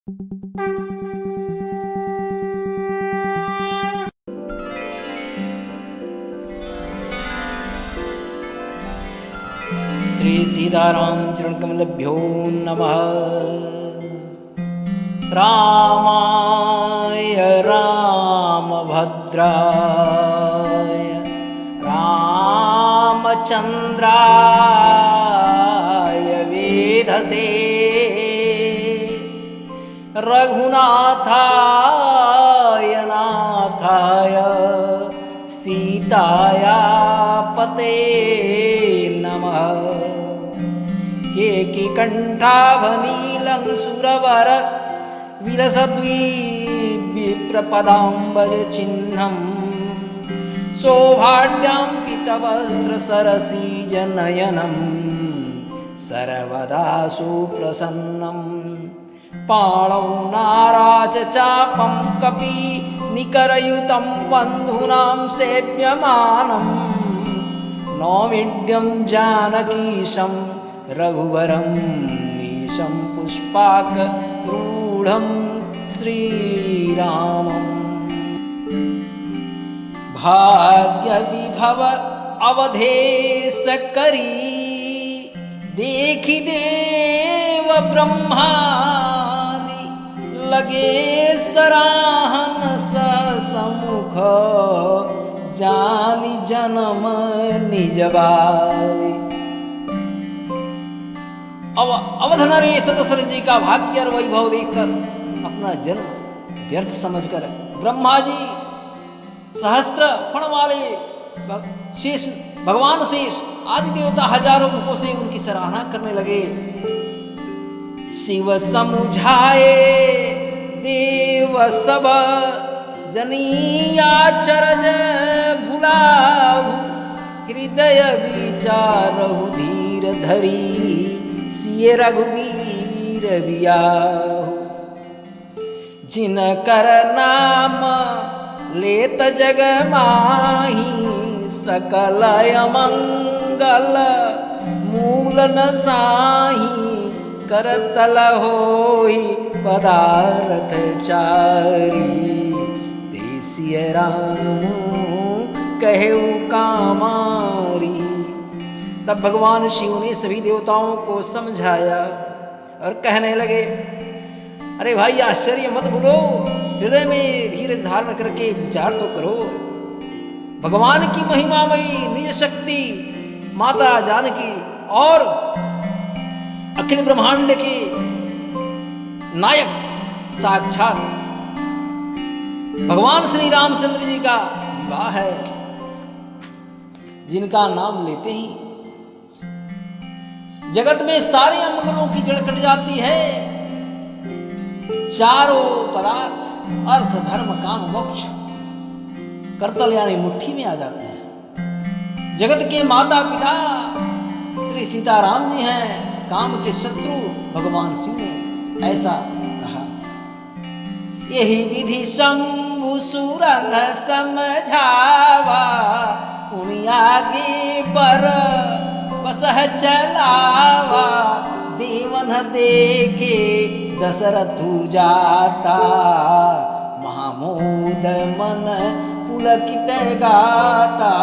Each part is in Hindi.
श्री सीताराम चरण कमलभ्यो नमः। रामाय रामभद्राय रामचंद्राय वेधसे रघुनाथाय नाथाय सीताया पते नमः। केकिकण्ठाभनीलं सुरवर विलसद्विप्रपदाम्बरचिह्नं शोभाढ्यां पीतवस्त्रसरसीजनयनं सर्वदा सुप्रसन्नं पाणौ नाराचचापं कपि निकरयुतं बन्धूनां सेव्यमानं नौमिड्यं जानकीशं रघुवरं मीशं पुष्पाकरूढं श्रीरामम्। भाग्यविभव अवधेश करी देखि देव ब्रह्मादि लगे सराहन समुख जानी जन्म निजबाई। अब अवध नरेश दशरथ जी का भाग्य और वैभव देखकर अपना जन्म व्यर्थ समझकर ब्रह्मा जी सहस्त्र फण वाले शेष भगवान शेष आदि देवता हजारों मुखों से उनकी सराहना करने लगे। शिव समुझाए देव सब जनिया चरज भुलाहु हृदय विचारहु धीर धरी सिय रघुवीर बियाहु। जिनकर नाम लेत जग माही सकल अमंगल मूल न साही करतल होई पदार्थ चारी देसिय राम कहु कामारी। तब भगवान शिव ने सभी देवताओं को समझाया और कहने लगे, अरे भाई आश्चर्य मत भूलो, हृदय में धीरज धारण करके विचार तो करो। भगवान की महिमामयी निज शक्ति माता जानकी और अखिल ब्रह्मांड के नायक साक्षात भगवान श्री रामचंद्र जी का विवाह है, जिनका नाम लेते ही जगत में सारे अमंगलों की जड़ कट जाती है। चारों पदार्थ अर्थ धर्म काम मोक्ष करतल यानी मुट्ठी में आ जाते हैं। जगत के माता पिता श्री सीताराम जी हैं, काम के शत्रु भगवान शिव ने ऐसा कहा। यही विधि शंभु सुरन समझावा पुनियागे पर बसह चलावा देवन देखे दशरथु जाता महामोद मन पुलकित गाता।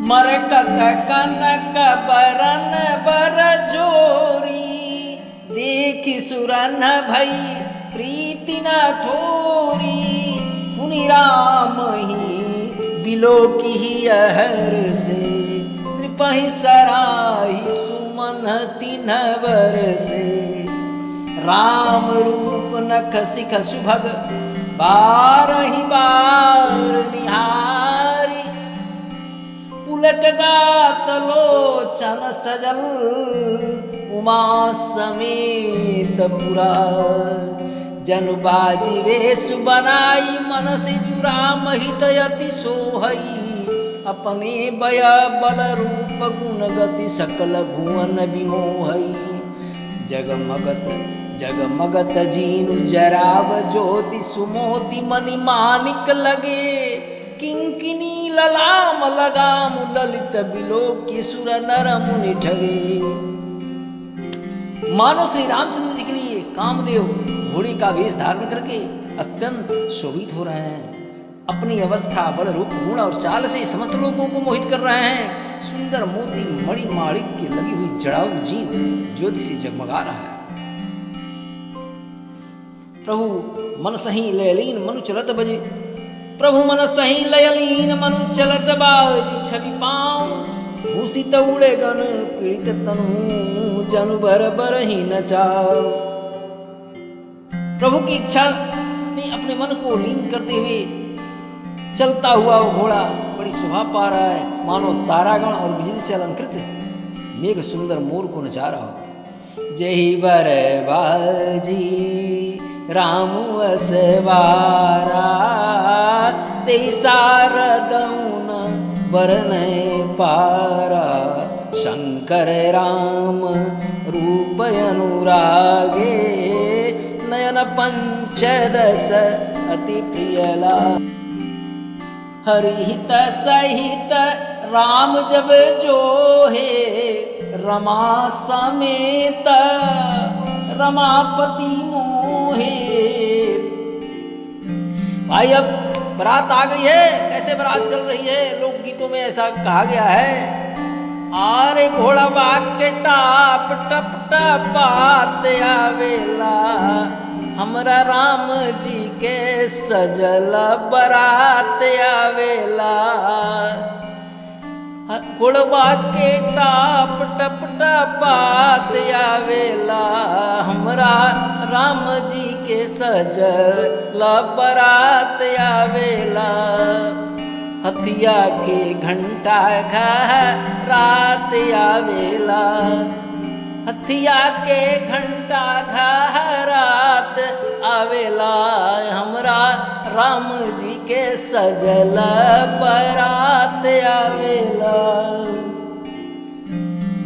मरकत कनक बरन बर जोरी देखि सुरन भई प्रीति न थोरी पुनि राम ही बिलो की हर से नृपहि सराही सुमन तिन्ह बर से। राम रूप नख सिख सुभग बारहि बार निहारी पुलक गात लोचन सजल उमा समेत पुरा। जनु बाजी वेश बनाई मन से जुराम हित यति सोहई अपने बय बल रूप गुण गति सकल भुवन विमोहई। जगमगत जीनु जराव ज्योति सुमोति मणि मानिक लगे किंकिनी ललाम लगाम ललित बिलो की सुर नर मुनि ठगे। मानो श्री रामचंद्र जी के लिए कामदेव घोड़े का वेश धारण करके अत्यंत शोभित हो रहे हैं। अपनी अवस्था, बल, रूप, गुण और चाल से समस्त लोगों को मोहित कर रहे हैं। सुंदर मोती मणि माणिक की लगी हुई जड़ाऊ जीन ज्योति से जगमगा रहा है। प्रभु मन सही लयलीन मनु चलत बजे, प्रभु मन सही लयलीन मनु चलत बाजे। छवि पाँव भूषित उड़े गन पीड़ित तनु, जनु बर बर ही नचाओ। प्रभु की इच्छा में अपने मन को लीन करते हुए चलता हुआ वो घोड़ा बड़ी शोभा पा रहा है, मानो तारागण और बिजली से अलंकृत मेघ सुंदर मोर को नचा रहा हो। जय बर बाजी राम असवारा, ते सारदौन बरनय पारा। शंकर राम रूप अनुरागे, नयन पंचदश अति प्रियला। हरिहित सहित राम जब जो है, रमा समेत रमापति मोहे। भाई अब बारात आ गई है, कैसे बारात चल रही है? लोकगीतों में ऐसा कहा गया है, आरे घोड़ा वाक्य टाप टप टपात आवेला, हमरा राम जी के सजल बरात आवेला। घोड़वा के टाप टप टपात आवेला, हमरा राम जी के सजल बरात आवेला। हथिया के घंटा घरात आवेला, हथिया के घंटा घरात आवेला। हमरा राम जी के सजल बरात आवेला।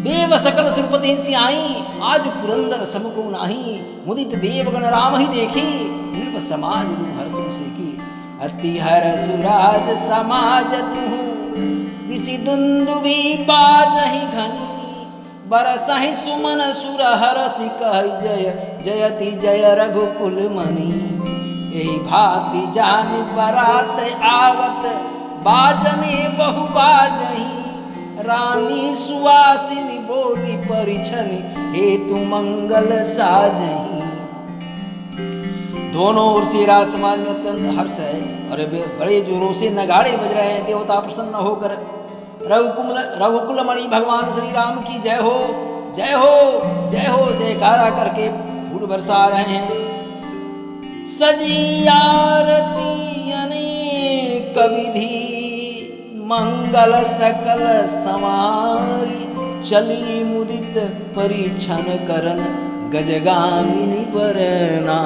देव सकल सुरपति सियाई, आज पुरंदर सबको नाही। मुदित देवगण राम ही देखी, नृप समाज हर्ष सेकी। अति हर सुराज समाज तुहु, विसि दुंदुबी बाजहि घनी। बरसहि सुमन सुर हरसि कहि जय, जयति जय रघुकुल मणि। यही भांति जानि बरात आवत, बाजने बहु बाजहि। रानी सुवासिनी बोली परिछनि, हेतु मंगल साजहि। दोनों ओर से राज समाज में अत्यंत हर्ष है और बड़े जोरों से नगाड़े बज रहे हैं। देवता प्रसन्न होकर रघुकुल मणि भगवान श्री राम की जय हो, जय हो, जय हो जयकारा करके फूल बरसा रहे हैं। सजी आरती अनेक विधि, मंगल सकल समारी। चली मुदित परिछन करन, गजगामिनी बरना।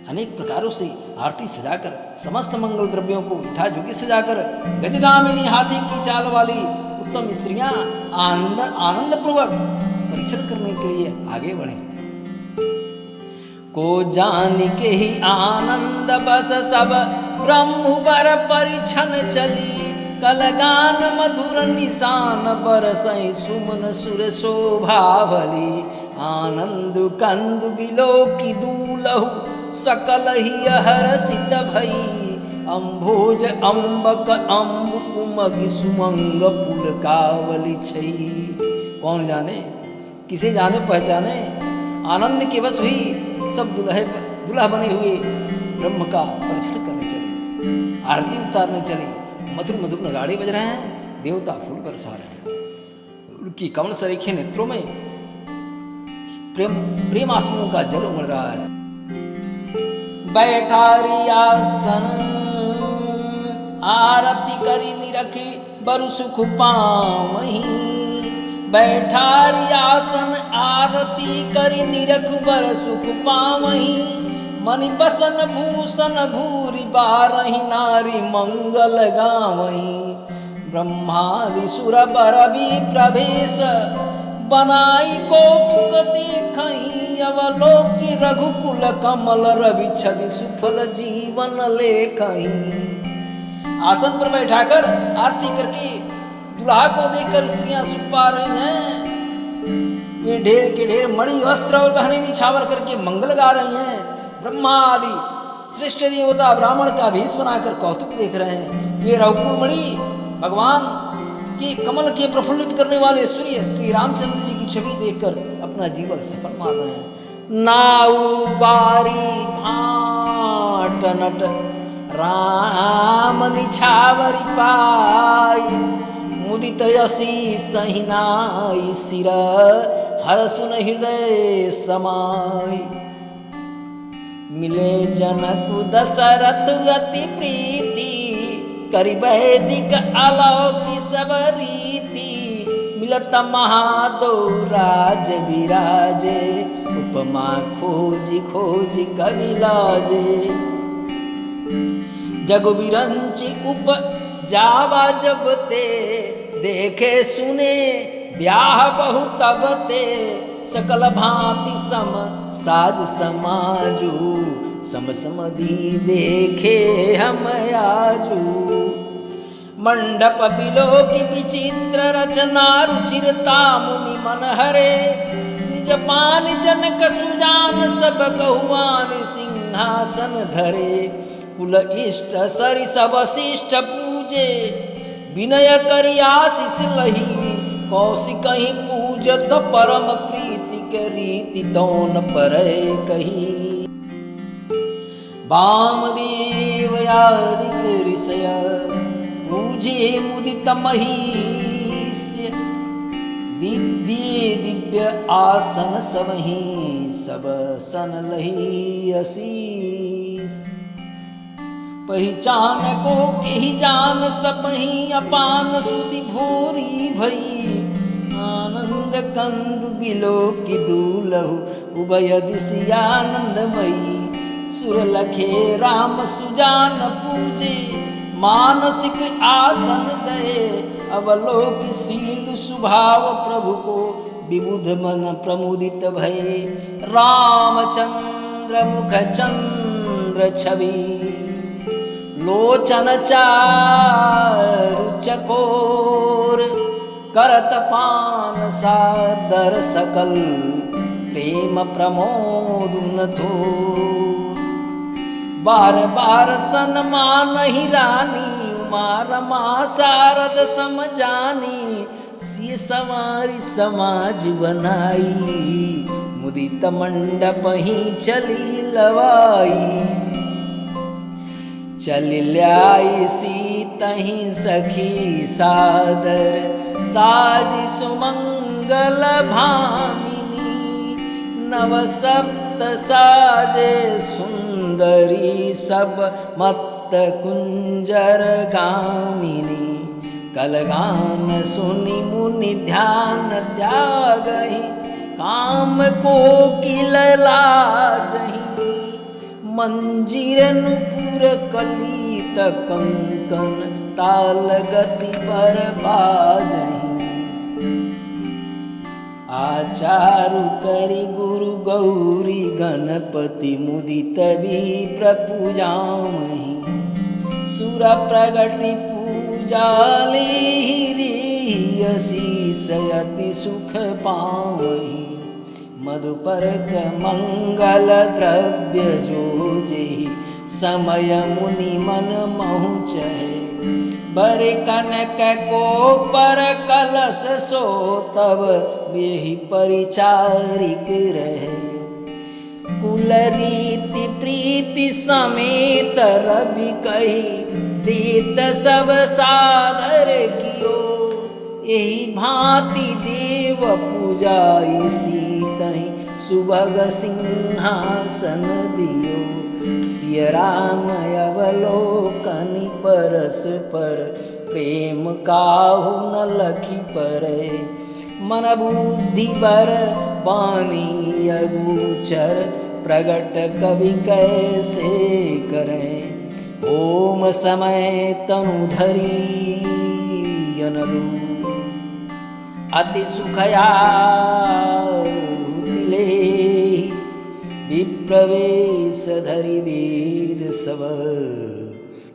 अनेक प्रकारों से आरती सजाकर, समस्त मंगल द्रव्यों को यथायोग्य सजाकर, गजगामिनी हाथी की चाल वाली उत्तम स्त्रियां आनंद पूर्वक परीक्षण करने के लिए आगे बढ़े। को जान के ही आनंद बस सब ब्रह्म पर परिछन चली। कलगान मधुर निशान बरसई सुमन सुर शोभावली। आनंद कंद बिलो की दूलहु सकल ही हरसित भई। अम्भोज अम्बक अम्ब उमग सुमंग पुलकावली छई। कौन जाने, किसे जाने पहचाने, आनंद के बस हुई सब दुल्हा बने हुए ब्रह्म का परिचय करने चले, आरती उतारने चले। मधुर मधुर नगाड़े बज रहे हैं, देवता फूल बरसा रहे हैं। उनकी कमल सरीखे नेत्रों में प्रेम आंसुओं का जल उमड़ रहा है। बैठा रियासन आरती करी निरखी, बरु सुख पावहीं। बैठा रियासन आरती करी निरख, बर सुख पावहीं। मणि बसन भूषण भूरि बारहि, नारी मंगल गावहीं। ब्रह्मादि सुर बर भी प्रवेश, बनाई कौतुक देखहीं। अवलोकि रघुकुल कमल रवि छवि, सुफल जीवन लेखहीं। आसन पर बैठाकर आरती करके दुल्हा को देखकर स्त्रियां सुख पा रही हैं। वे ढेर के ढेर मणि वस्त्र और गहने निछावर करके मंगल गा रही हैं। ब्रह्मा आदि श्रेष्ठ देवता ब्राह्मण का भेष बनाकर कौतुक देख रहे हैं। वे रघुकुल मणि भगवान के कमल के प्रफुल्लित करने वाले सूर्य श्री रामचंद्र जी की छवि देखकर अपना जीवन सफल मान रहे हैं। नाउ बारी भाट नट राम निछावरी पाई, मुदित यसी सहिनाई सिर हर सुन हृदय समाई। मिले जनक दशरथ अति प्रीति, करि वैदिक अलौकिक सब रीति। मिलत महादो राज विराजे, उपमा खोजी खोजी कवि लाजे। जग बिरंची उप जावा जब ते, देखे सुने ब्याह बहु तब ते। सकल भांति सम साज समाजू, सम समधि देखे हम आजू। मंडप बिलो की विचित्र रचना, रुचिरता मुनि मन हरे। निज पान जनक सुजान, सब कहुआन सिंहासन धरे। कुल इष्ट सरि सब शिष्ट पूजे, विनय करि आशीष लही। कौशिकहि पूजत परम प्रीति के रीति, दौन परै कही। वामदेव आदि ऋषय, पूजे मुदित महीष्य। दिव्य दिव्य आसन सबहि, सब सन लही असीस। पहचान को केहि जान सबहि, अपान सुधि भोरी भई। आनंद कंदु बिलो की दूलहु, उभय दिशि आनंदमयी। सुर लखे राम सुजान पूजे, मानसिक आसन दे। अवलोकि शील स्वभाव प्रभु को, विबुध मन प्रमुदित भये। रामचंद्र मुख चंद्र छवि, लोचन चारु चकोर। करत पान सादर सकल, प्रेम प्रमोद न थोर। बार बार सन्मान ही रानी, उमा रमा शारद समजानी। सिय सवारी समाज बनाई, मुदित मंडप ही चली लवाई। चल ल्याई सीतहि सखी सादर, साजी सुमंगल भामिनी। नव सप्त साजे सुंदरी, सब मत्त कुंजर गामिनी। कलगान सुनि मुनि ध्यान त्यागहि, काम कोकिल लाजहि। मंजीर नुपुर कलित कंकन, ताल गति पर बाजहि। आचारु करि गुरु गौरी, गणपति मुदित विप्र पूजामहि। सुर प्रगति पूजाली, असीस अति सुख पावहि। मधुपर्क मंगल द्रव्य जोजेहि, समय मुनि मन महु चहे। बर कनक को पर कलश सो, तब देहि परिचारिक रहे। कुल रीति प्रीति समेत रवि कही, देत सब सादर कियो। एहि भांति देव पूजाई, सीतहि सुभग सिंहासन दियो। सिय राम अवलोकनि परस पर, प्रेम काहू न लखी परै। मन बुद्धि बर वाणी अगोचर, प्रगट कवि कैसे करें। ओम समय तनु धरी अनलू, अति सुखया दिले। विप्रवेश धरि वेद सब,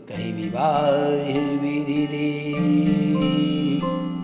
कहि विवाह विधि दे।